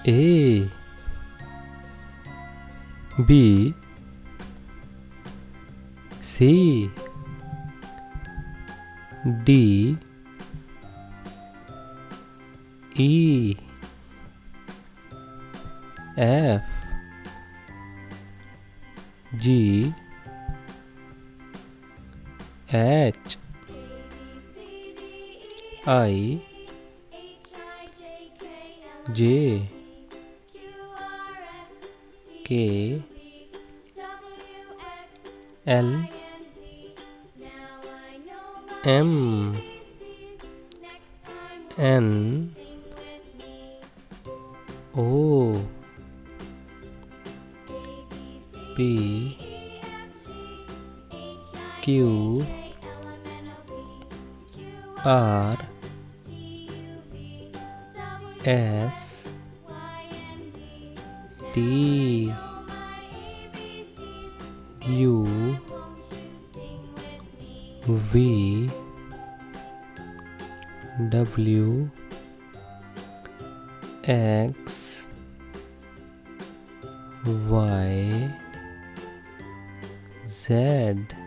A B C D E F G H I J K L M N O P Q R S T U V W X Y Z.